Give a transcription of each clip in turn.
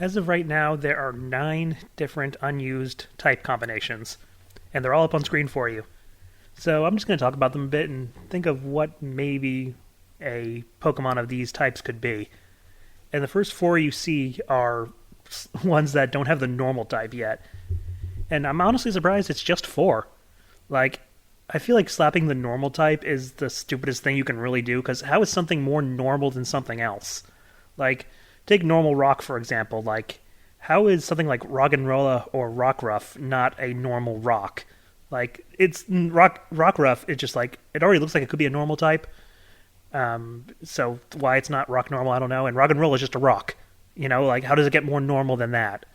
As of right now, there are 9 different unused type combinations, and they're all up on screen for you. So I'm just going to talk about them a bit and think of what maybe a Pokemon of these types could be. And the first 4 you see are ones that don't have the normal type yet. And I'm honestly surprised it's just 4. Like, I feel like slapping the normal type is the stupidest thing you can really do, because how is something more normal than something else? Like, take normal rock, for example. Like, how is something like Roggenrola or Rockruff not a normal rock? Like, it's Rockruff, it's just like, it already looks like it could be a normal type. So why it's not rock normal, I don't know. And Roggenrola is just a rock. Like, how does it get more normal than that?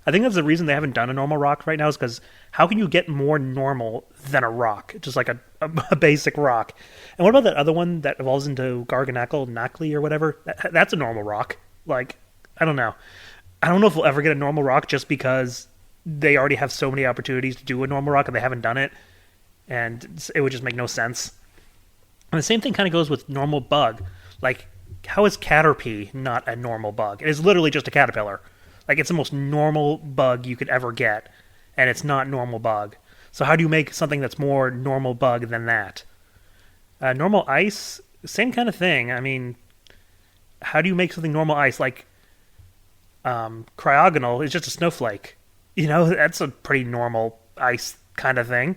I think that's the reason they haven't done a normal rock right now, is because how can you get more normal than a rock? Just like a basic rock. And what about that other one that evolves into Garganackle, Knackley, or whatever? That's a normal rock. Like, I don't know. I don't know if we'll ever get a normal rock just because they already have so many opportunities to do a normal rock and they haven't done it. And it would just make no sense. And the same thing kind of goes with normal bug. Like, how is Caterpie not a normal bug? It is literally just a caterpillar. Like, it's the most normal bug you could ever get, and it's not normal bug. So how do you make something that's more normal bug than that? Normal ice, same kind of thing. I mean, how do you make something normal ice? Like, Cryogonal is just a snowflake. That's a pretty normal ice kind of thing.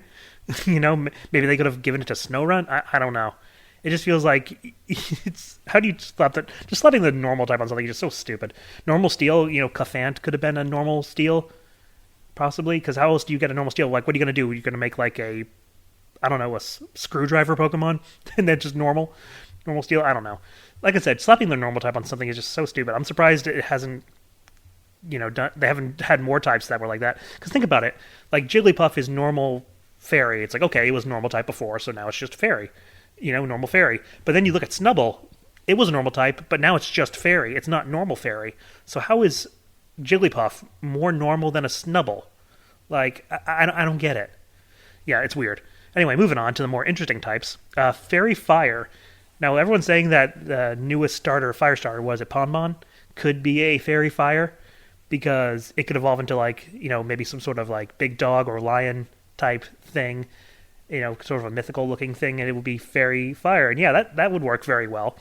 Maybe they could have given it to Snorunt. I don't know. It just feels like it's. How do you slap that? Just slapping the normal type on something is just so stupid. Normal steel, Cafant could have been a normal steel, possibly. Because how else do you get a normal steel? Like, what are you going to do? You're going to make like a, I don't know, a screwdriver Pokemon, and then just normal steel. I don't know. Like I said, slapping the normal type on something is just so stupid. I'm surprised it hasn't. They haven't had more types that were like that. Because think about it, like Jigglypuff is normal fairy. It's like, okay, it was normal type before, so now it's just fairy. Normal fairy. But then you look at Snubbull, it was a normal type, but now it's just fairy. It's not normal fairy. So how is Jigglypuff more normal than a Snubbull? Like, I don't get it. Yeah, it's weird. Anyway, moving on to the more interesting types. Fairy Fire. Now, everyone's saying that the newest starter, Fire Starter, was it Ponbon? Could be a Fairy Fire, because it could evolve into, like, maybe some sort of, like, big dog or lion type thing. Sort of a mythical looking thing, and it would be fairy fire. And yeah, that would work very well.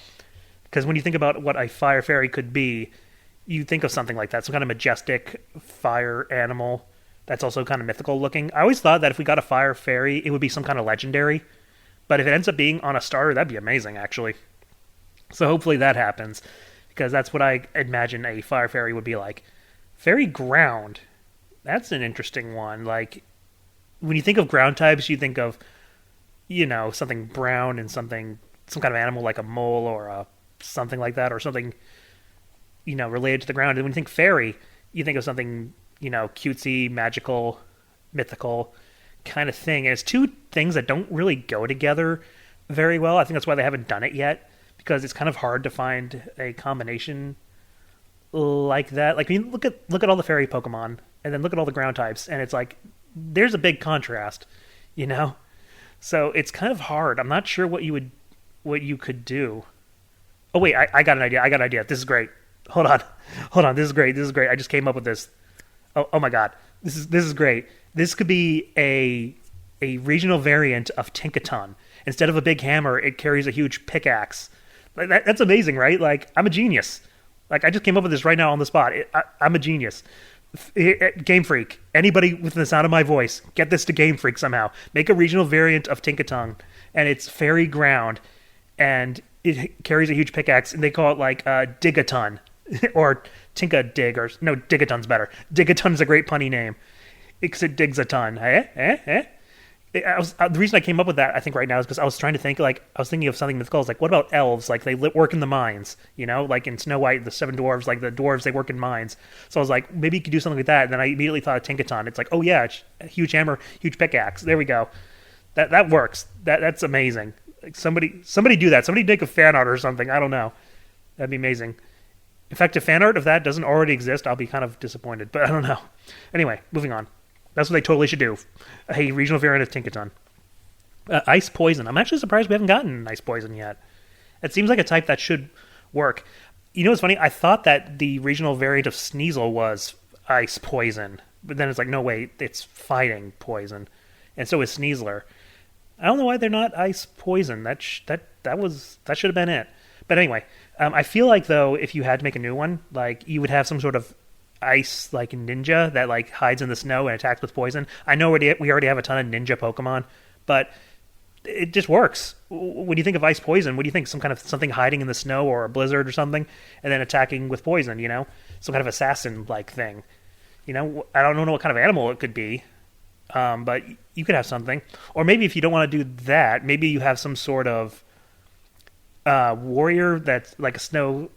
Because when you think about what a fire fairy could be, you think of something like that, some kind of majestic fire animal that's also kind of mythical looking. I always thought that if we got a fire fairy, it would be some kind of legendary. But if it ends up being on a starter, that'd be amazing, actually. So hopefully that happens, because that's what I imagine a fire fairy would be like. Fairy ground. That's an interesting one. Like, when you think of ground types, you think of, something brown and some kind of animal like a mole or something like that, or something, related to the ground. And when you think fairy, you think of something, cutesy, magical, mythical kind of thing. And it's two things that don't really go together very well. I think that's why they haven't done it yet, because it's kind of hard to find a combination like that. Like, look at all the fairy Pokemon, and then look at all the ground types, and it's like, there's a big contrast, So it's kind of hard. I'm not sure what you could do. Oh wait, I got an idea. This is great. Hold on. This is great. I just came up with this. Oh my god. This is great. This could be a regional variant of Tinkaton. Instead of a big hammer, it carries a huge pickaxe. Like that's amazing, right? Like, I'm a genius. Like, I just came up with this right now on the spot. I'm a genius. Game Freak, anybody within the sound of my voice, get this to Game Freak somehow. Make a regional variant of Tinkaton, and it's fairy ground, and it carries a huge pickaxe, and they call it like Digaton or Tinka Dig, or no, Digaton's better. Digaton's a great punny name. It digs a ton. The reason I came up with that, I think, right now is because I was trying to think, like, I was thinking of something mythical. Like, what about elves? Like, they work in the mines, like in Snow White, the seven dwarves, like the dwarves, they work in mines. So I was like, maybe you could do something like that. And then I immediately thought of Tinkaton. It's like, oh yeah, a huge hammer, huge pickaxe. There we go. That works. That's amazing. Like, somebody do that. Somebody make a fan art or something. I don't know. That'd be amazing. In fact, if fan art of that doesn't already exist, I'll be kind of disappointed. But I don't know. Anyway, moving on. That's what they totally should do. A regional variant of Tinkaton. Ice Poison. I'm actually surprised we haven't gotten Ice Poison yet. It seems like a type that should work. You know what's funny? I thought that the regional variant of Sneasel was ice poison, but then it's like, no, wait, it's fighting poison, and so is Sneasler. I don't know why they're not ice poison. That should have been it. But anyway, I feel like though, if you had to make a new one, like you would have some sort of ice like ninja that like hides in the snow and attacks with poison. I know we already have a ton of ninja Pokemon, but it just works. When you think of ice poison, what do you think? Some kind of something hiding in the snow or a blizzard or something, and then attacking with poison. Some kind of assassin like thing. I don't know what kind of animal it could be, but you could have something. Or maybe if you don't want to do that, maybe you have some sort of warrior that's like a snow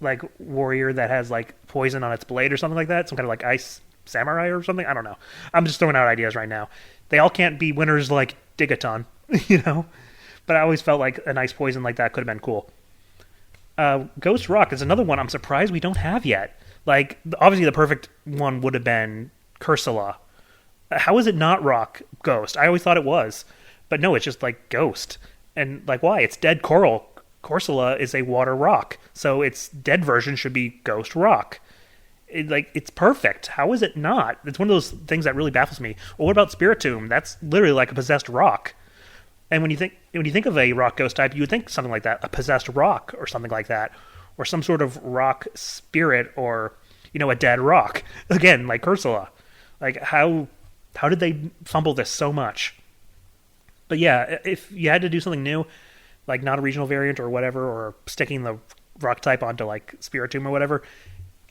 like warrior that has like poison on its blade or something like that. Some kind of like ice samurai or something. I don't know. I'm just throwing out ideas right now. They all can't be winners like Digaton, But I always felt like an ice poison like that could have been cool. Ghost Rock is another one I'm surprised we don't have yet. Like, obviously the perfect one would have been Cursula. How is it not Rock Ghost? I always thought it was. But no, it's just like Ghost. And like, why? It's dead coral. Corsola is a water rock. So its dead version should be Ghost Rock. It's perfect. How is it not? It's one of those things that really baffles me. Well, what about Spiritomb? That's literally like a possessed rock. And when you think of a rock ghost type, you would think something like that, a possessed rock or something like that, or some sort of rock spirit, or a dead rock. Again, like Cursula. Like how did they fumble this so much? But yeah, if you had to do something new, like not a regional variant or whatever, or sticking the rock type onto like Spiritomb or whatever,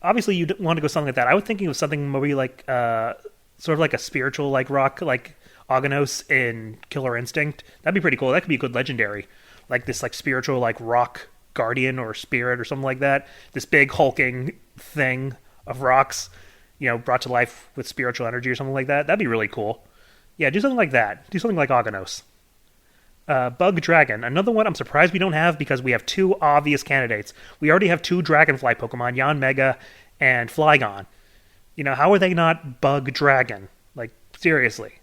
obviously you'd want to go something like that. I was thinking of something maybe like sort of like a spiritual like rock, like Aghanos in Killer Instinct. That'd be pretty cool. That could be a good legendary. Like this like spiritual like rock guardian or spirit or something like that. This big hulking thing of rocks, brought to life with spiritual energy or something like that. That'd be really cool. Yeah, do something like that. Do something like Aghanos. Bug Dragon. Another one I'm surprised we don't have because we have two obvious candidates. We already have two Dragonfly Pokemon, Yanmega and Flygon. How are they not Bug Dragon? Like, seriously.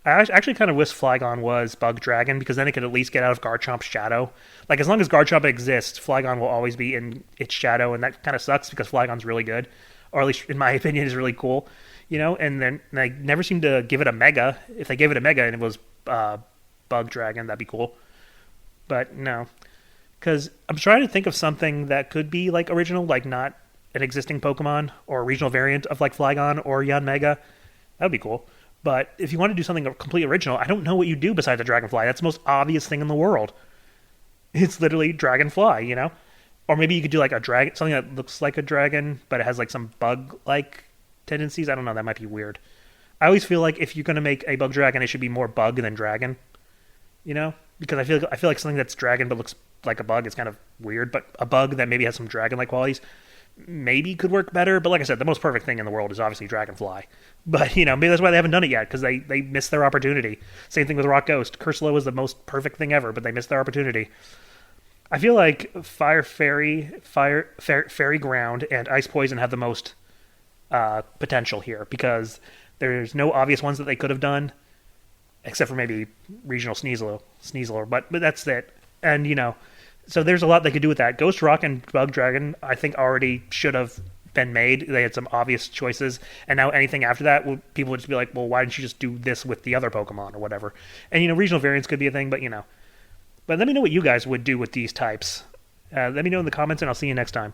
I actually kind of wish Flygon was Bug Dragon because then it could at least get out of Garchomp's shadow. Like, as long as Garchomp exists, Flygon will always be in its shadow, and that kind of sucks because Flygon's really good. Or at least, in my opinion, is really cool. And then they never seem to give it a Mega. If they gave it a Mega and it was Bug Dragon, that'd be cool. But no. Because I'm trying to think of something that could be, like, original, like not an existing Pokemon or a regional variant of, like, Flygon or Yanmega. That'd be cool. But if you want to do something completely original, I don't know what you do besides a Dragonfly. That's the most obvious thing in the world. It's literally Dragonfly, Or maybe you could do like a dragon, something that looks like a dragon, but it has like some bug-like tendencies. I don't know. That might be weird. I always feel like if you're going to make a Bug Dragon, it should be more bug than dragon. Because I feel like something that's dragon but looks like a bug is kind of weird. But a bug that maybe has some dragon-like qualities maybe could work better. But like I said, the most perfect thing in the world is obviously Dragonfly. But, maybe that's why they haven't done it yet, because they missed their opportunity. Same thing with Rock Ghost. Cursula was the most perfect thing ever, but they missed their opportunity. I feel like Fairy Ground, and Ice Poison have the most potential here, because there's no obvious ones that they could have done, except for maybe Regional Sneasler, but that's it. And, so there's a lot they could do with that. Ghost Rock and Bug Dragon, I think, already should have been made. They had some obvious choices, and now anything after that, people would just be like, well, why didn't you just do this with the other Pokemon or whatever? And, regional variants could be a thing, but, But let me know what you guys would do with these types. Let me know in the comments, and I'll see you next time.